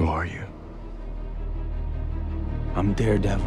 are you? I'm Daredevil.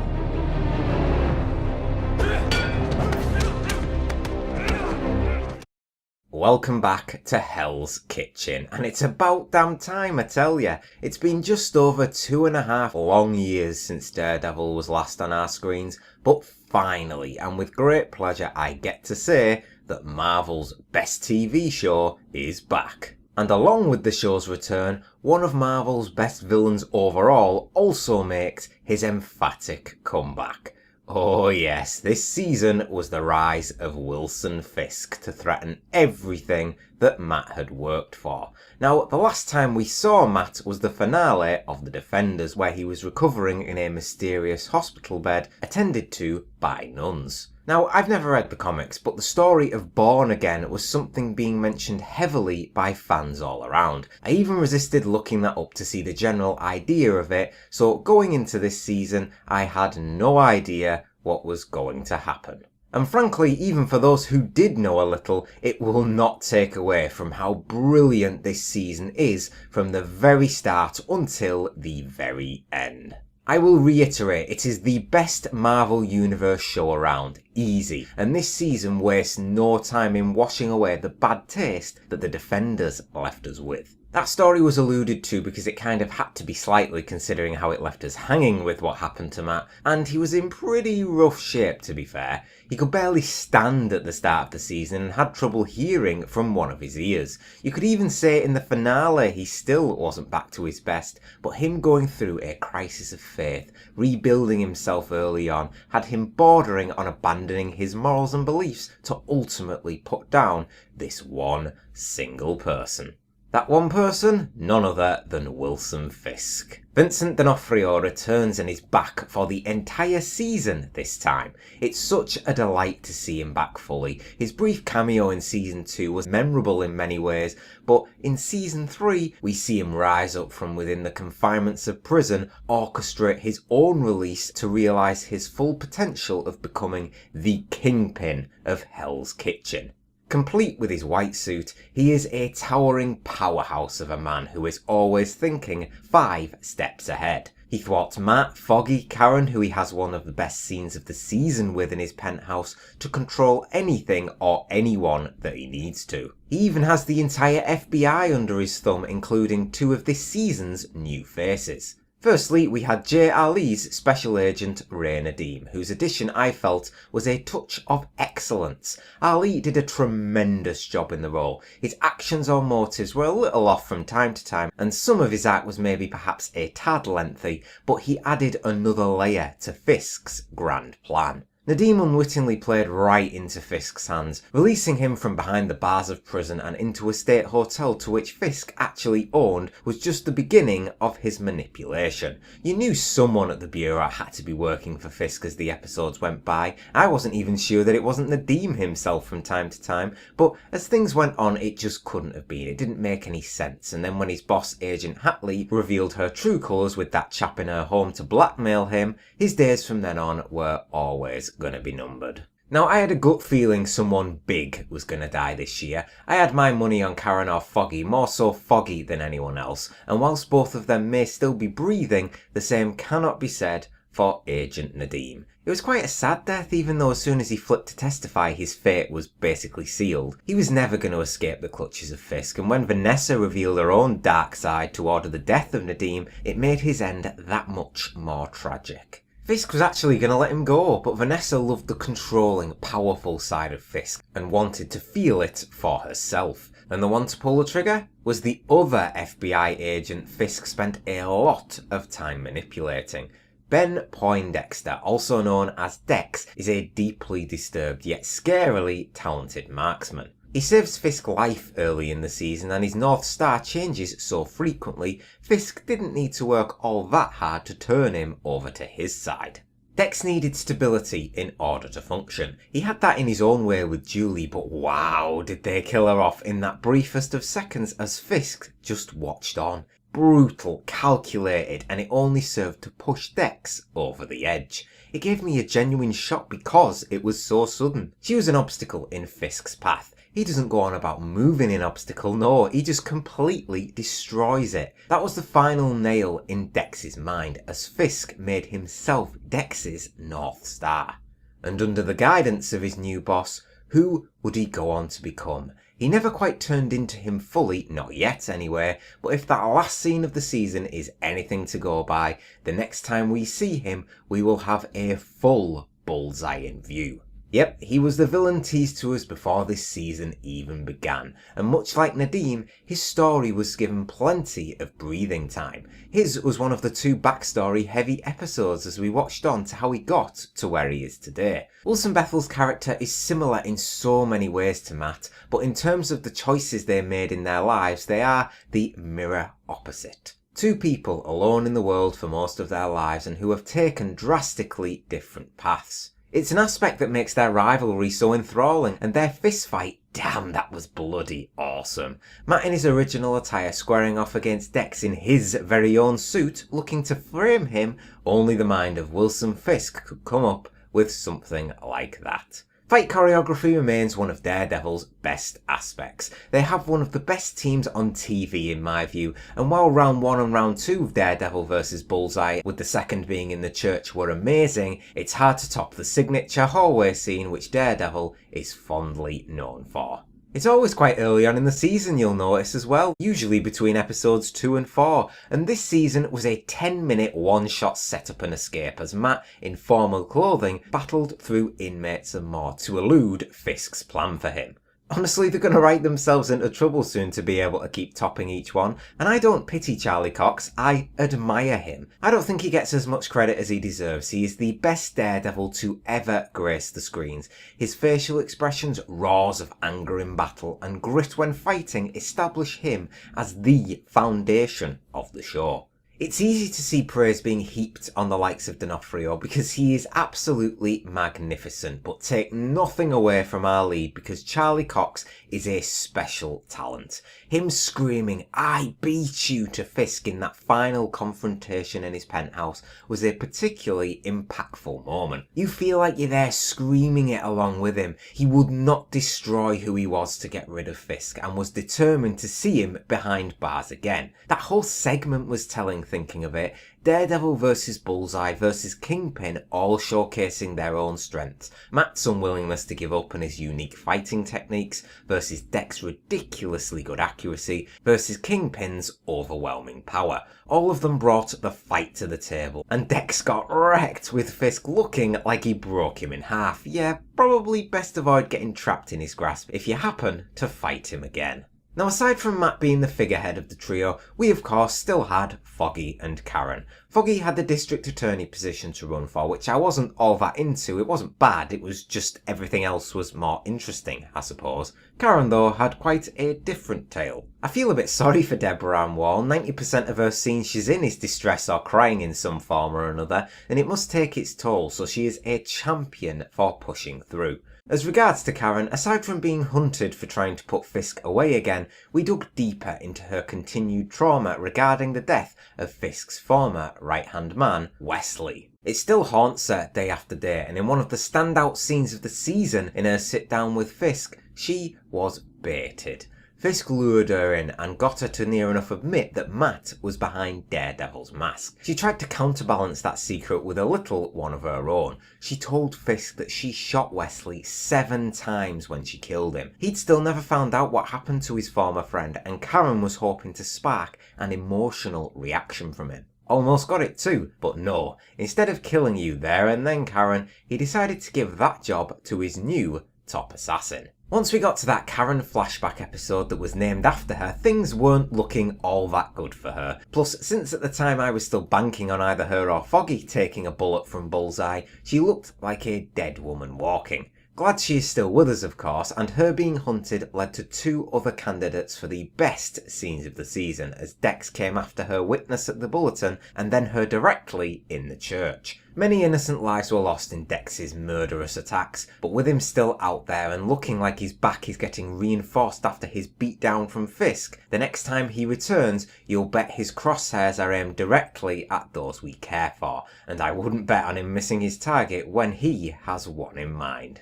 Welcome back to Hell's Kitchen, and it's about damn time, I tell ya. It's been just over 2.5 long years since Daredevil was last on our screens, but finally, and with great pleasure, I get to say that Marvel's best TV show is back. And along with the show's return, one of Marvel's best villains overall also makes his emphatic comeback. Oh yes, this season was the rise of Wilson Fisk to threaten everything that Matt had worked for. Now, the last time we saw Matt was the finale of The Defenders, where he was recovering in a mysterious hospital bed attended to by nuns. Now, I've never read the comics, but the story of Born Again was something being mentioned heavily by fans all around. I even resisted looking that up to see the general idea of it, so going into this season, I had no idea what was going to happen. And frankly, even for those who did know a little, it will not take away from how brilliant this season is from the very start until the very end. I will reiterate, it is the best Marvel Universe show around, easy, and this season wastes no time in washing away the bad taste that The Defenders left us with. That story was alluded to because it kind of had to be slightly considering how it left us hanging with what happened to Matt, and he was in pretty rough shape to be fair. He could barely stand at the start of the season and had trouble hearing from one of his ears. You could even say in the finale he still wasn't back to his best, but him going through a crisis of faith, rebuilding himself early on, had him bordering on abandoning his morals and beliefs to ultimately put down this one single person. That one person? None other than Wilson Fisk. Vincent D'Onofrio returns and is back for the entire season this time. It's such a delight to see him back fully. His brief cameo in Season 2 was memorable in many ways, but in Season 3 we see him rise up from within the confinements of prison, orchestrate his own release to realise his full potential of becoming the Kingpin of Hell's Kitchen. Complete with his white suit, he is a towering powerhouse of a man who is always thinking 5 steps ahead. He thwarts Matt, Foggy, Karen, who he has one of the best scenes of the season with in his penthouse, to control anything or anyone that he needs to. He even has the entire FBI under his thumb, including 2 of this season's new faces. Firstly, we had Jay Ali's Special Agent Ray Nadeem, whose addition I felt was a touch of excellence. Ali did a tremendous job in the role. His actions or motives were a little off from time to time, and some of his act was maybe perhaps a tad lengthy, but he added another layer to Fisk's grand plan. Nadeem unwittingly played right into Fisk's hands, releasing him from behind the bars of prison and into a state hotel to which Fisk actually owned was just the beginning of his manipulation. You knew someone at the Bureau had to be working for Fisk as the episodes went by. I wasn't even sure that it wasn't Nadeem himself from time to time, but as things went on it just couldn't have been. It didn't make any sense, and then when his boss Agent Hatley revealed her true colours with that chap in her home to blackmail him, his days from then on were always going to be numbered. Now, I had a gut feeling someone big was going to die this year. I had my money on Karen or Foggy, more so Foggy than anyone else, and whilst both of them may still be breathing, the same cannot be said for Agent Nadeem. It was quite a sad death, even though as soon as he flipped to testify his fate was basically sealed. He was never going to escape the clutches of Fisk, and when Vanessa revealed her own dark side to order the death of Nadeem, it made his end that much more tragic. Fisk was actually going to let him go, but Vanessa loved the controlling, powerful side of Fisk and wanted to feel it for herself. And the one to pull the trigger was the other FBI agent Fisk spent a lot of time manipulating. Ben Poindexter, also known as Dex, is a deeply disturbed yet scarily talented marksman. He saves Fisk's life early in the season, and his North Star changes so frequently, Fisk didn't need to work all that hard to turn him over to his side. Dex needed stability in order to function. He had that in his own way with Julie, but wow, did they kill her off in that briefest of seconds as Fisk just watched on. Brutal, calculated, and it only served to push Dex over the edge. It gave me a genuine shock because it was so sudden. She was an obstacle in Fisk's path. He doesn't go on about moving an obstacle, no, he just completely destroys it. That was the final nail in Dex's mind, as Fisk made himself Dex's North Star. And under the guidance of his new boss, who would he go on to become? He never quite turned into him fully, not yet anyway, but if that last scene of the season is anything to go by, the next time we see him, we will have a full Bullseye in view. Yep, he was the villain teased to us before this season even began, and much like Nadim, his story was given plenty of breathing time. His was one of the 2 backstory heavy episodes as we watched on to how he got to where he is today. Wilson Bethel's character is similar in so many ways to Matt, but in terms of the choices they made in their lives, they are the mirror opposite. 2 people alone in the world for most of their lives and who have taken drastically different paths. It's an aspect that makes their rivalry so enthralling, and their fistfight, damn, that was bloody awesome. Matt in his original attire squaring off against Dex in his very own suit, looking to frame him, only the mind of Wilson Fisk could come up with something like that. Fight choreography remains one of Daredevil's best aspects. They have one of the best teams on TV in my view, and while round 1 and round 2 of Daredevil vs Bullseye, with the second being in the church, were amazing, it's hard to top the signature hallway scene which Daredevil is fondly known for. It's always quite early on in the season, you'll notice as well, usually between episodes 2 and 4, and this season was a 10-minute one-shot setup and escape as Matt, in formal clothing, battled through inmates and more to elude Fisk's plan for him. Honestly, they're going to write themselves into trouble soon to be able to keep topping each one, and I don't pity Charlie Cox, I admire him. I don't think he gets as much credit as he deserves. He is the best Daredevil to ever grace the screens. His facial expressions, roars of anger in battle, and grit when fighting establish him as the foundation of the show. It's easy to see praise being heaped on the likes of D'Onofrio because he is absolutely magnificent, but take nothing away from our lead because Charlie Cox is a special talent. Him screaming, "I beat you" to Fisk in that final confrontation in his penthouse was a particularly impactful moment. You feel like you're there screaming it along with him. He would not destroy who he was to get rid of Fisk and was determined to see him behind bars again. That whole segment was telling, thinking of it. Daredevil versus Bullseye versus Kingpin, all showcasing their own strengths. Matt's unwillingness to give up and his unique fighting techniques versus Dex's ridiculously good accuracy versus Kingpin's overwhelming power. All of them brought the fight to the table, and Dex got wrecked with Fisk looking like he broke him in half. Yeah, probably best avoid getting trapped in his grasp if you happen to fight him again. Now, aside from Matt being the figurehead of the trio, we of course still had Foggy and Karen. Foggy had the district attorney position to run for, which I wasn't all that into. It wasn't bad, it was just everything else was more interesting, I suppose. Karen, though, had quite a different tale. I feel a bit sorry for Deborah Ann Wall. 90% of her scenes she's in is distress or crying in some form or another, and it must take its toll, so she is a champion for pushing through. As regards to Karen, aside from being hunted for trying to put Fisk away again, we dug deeper into her continued trauma regarding the death of Fisk's former right-hand man, Wesley. It still haunts her day after day, and in one of the standout scenes of the season in her sit-down with Fisk, she was baited. Fisk lured her in and got her to near enough admit that Matt was behind Daredevil's mask. She tried to counterbalance that secret with a little one of her own. She told Fisk that she shot Wesley 7 times when she killed him. He'd still never found out what happened to his former friend, and Karen was hoping to spark an emotional reaction from him. Almost got it too, but no. Instead of killing you there and then, Karen, he decided to give that job to his new top assassin. Once we got to that Karen flashback episode that was named after her, things weren't looking all that good for her. Plus, since at the time I was still banking on either her or Foggy taking a bullet from Bullseye, she looked like a dead woman walking. Glad she is still with us, of course, and her being hunted led to 2 other candidates for the best scenes of the season, as Dex came after her witness at the bulletin and then her directly in the church. Many innocent lives were lost in Dex's murderous attacks, but with him still out there and looking like his back is getting reinforced after his beatdown from Fisk, the next time he returns, you'll bet his crosshairs are aimed directly at those we care for, and I wouldn't bet on him missing his target when he has one in mind.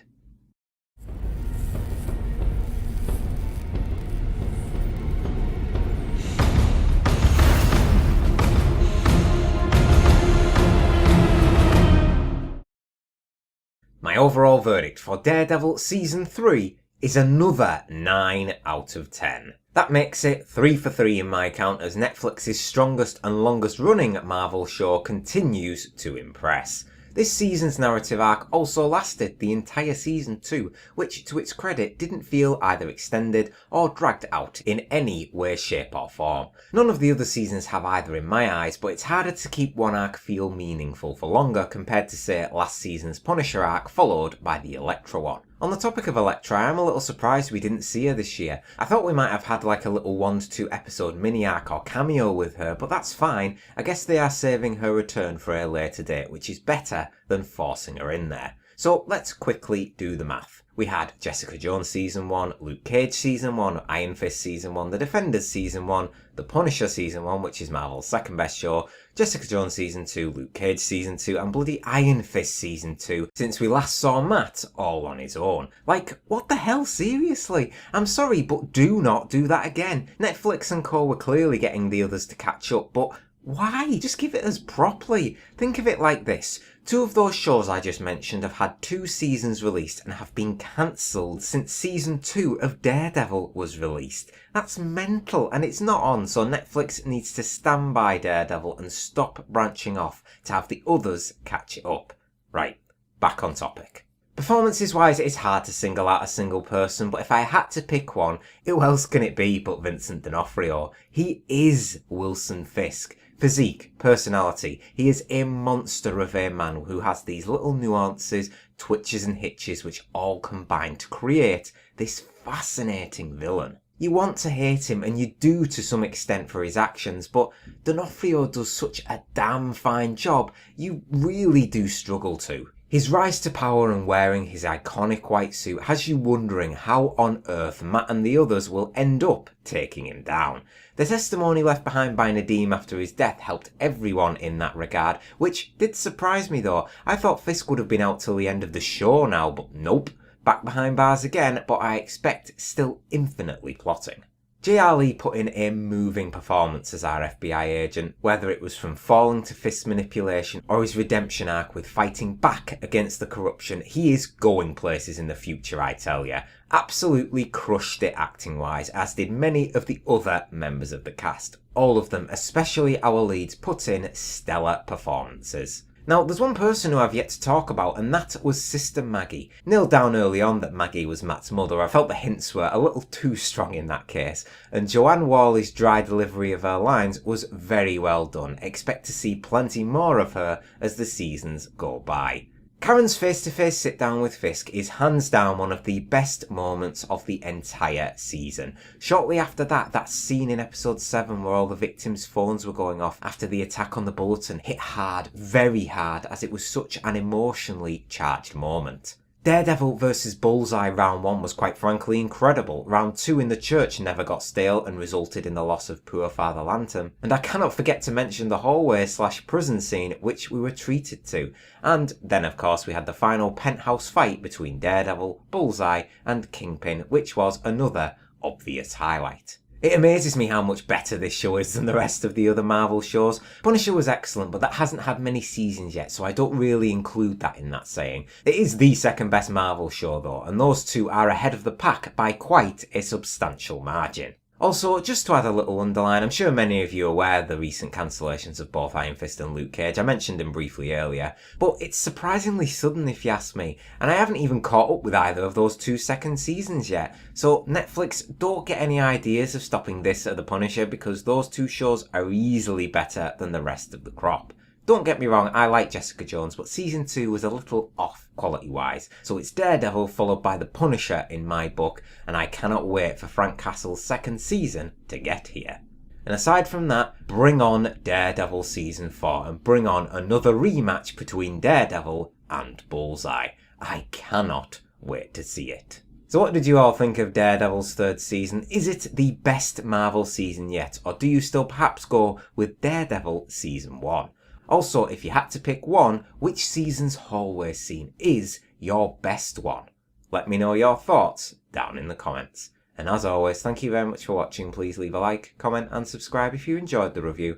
overall verdict for Daredevil Season 3 is another 9 out of 10. That makes it 3 for 3 in my count as Netflix's strongest and longest running Marvel show continues to impress. This season's narrative arc also lasted the entire season 2, which to its credit didn't feel either extended or dragged out in any way, shape or form. None of the other seasons have either in my eyes, but it's harder to keep one arc feel meaningful for longer compared to say last season's Punisher arc followed by the Elektra one. On the topic of Elektra, I'm a little surprised we didn't see her this year. I thought we might have had like a little 1 to 2 episode mini arc or cameo with her, but that's fine. I guess they are saving her return for a later date, which is better than forcing her in there. So let's quickly do the math. We had Jessica Jones Season 1, Luke Cage Season 1, Iron Fist Season 1, The Defenders Season 1, The Punisher Season 1, which is Marvel's second best show, Jessica Jones Season 2, Luke Cage Season 2, and bloody Iron Fist Season 2, since we last saw Matt all on his own. Like, what the hell, seriously? I'm sorry, but do not do that again. Netflix and co were clearly getting the others to catch up, but why? Just give it us properly. Think of it like this. 2 of those shows I just mentioned have had 2 seasons released and have been cancelled since Season 2 of Daredevil was released. That's mental, and it's not on, so Netflix needs to stand by Daredevil and stop branching off to have the others catch it up. Right, back on topic. Performances wise, it's hard to single out a single person, but if I had to pick one, who else can it be but Vincent D'Onofrio? He is Wilson Fisk. Physique, personality, he is a monster of a man who has these little nuances, twitches and hitches which all combine to create this fascinating villain. You want to hate him, and you do to some extent for his actions, but D'Onofrio does such a damn fine job, you really do struggle to. His rise to power and wearing his iconic white suit has you wondering how on earth Matt and the others will end up taking him down. The testimony left behind by Nadeem after his death helped everyone in that regard, which did surprise me though. I thought Fisk would have been out till the end of the show now, but nope. Back behind bars again, but I expect still infinitely plotting. J.R. Lee put in a moving performance as our FBI agent, whether it was from falling to Fisk's manipulation or his redemption arc with fighting back against the corruption. He is going places in the future, I tell ya. Absolutely crushed it acting wise, as did many of the other members of the cast. All of them, especially our leads, put in stellar performances. Now, there's one person who I've yet to talk about, and that was Sister Maggie. Nailed down early on that Maggie was Matt's mother. I felt the hints were a little too strong in that case, and Joanne Worley's dry delivery of her lines was very well done. Expect to see plenty more of her as the seasons go by. Karen's face-to-face sit-down with Fisk is hands down one of the best moments of the entire season. Shortly after that scene in episode 7 where all the victims' phones were going off after the attack on the Bulletin hit hard, very hard, as it was such an emotionally charged moment. Daredevil vs Bullseye round 1 was quite frankly incredible. Round 2 in the church never got stale and resulted in the loss of poor Father Lantern. And I cannot forget to mention the hallway/prison scene which we were treated to. And then of course we had the final penthouse fight between Daredevil, Bullseye and Kingpin, which was another obvious highlight. It amazes me how much better this show is than the rest of the other Marvel shows. Punisher was excellent, but that hasn't had many seasons yet, so I don't really include that in that saying. It is the second best Marvel show though, and those two are ahead of the pack by quite a substantial margin. Also, just to add a little underline, I'm sure many of you are aware of the recent cancellations of both Iron Fist and Luke Cage. I mentioned them briefly earlier, but it's surprisingly sudden if you ask me, and I haven't even caught up with either of those 2 second seasons yet. So Netflix, don't get any ideas of stopping this at The Punisher because those 2 shows are easily better than the rest of the crop. Don't get me wrong, I like Jessica Jones, but season 2 was a little off quality-wise, so it's Daredevil followed by The Punisher in my book, and I cannot wait for Frank Castle's second season to get here. And aside from that, bring on Daredevil Season 4, and bring on another rematch between Daredevil and Bullseye. I cannot wait to see it. So what did you all think of Daredevil's 3rd season? Is it the best Marvel season yet, or do you still perhaps go with Daredevil Season 1? Also, if you had to pick one, which season's hallway scene is your best one? Let me know your thoughts down in the comments. And as always, thank you very much for watching. Please leave a like, comment and subscribe if you enjoyed the review.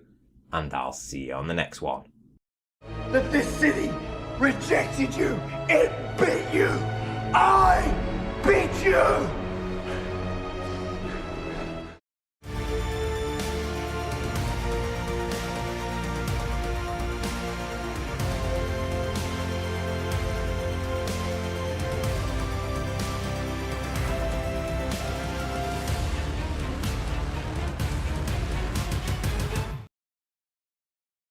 And I'll see you on the next one. That this city rejected you It bit you! I bit you!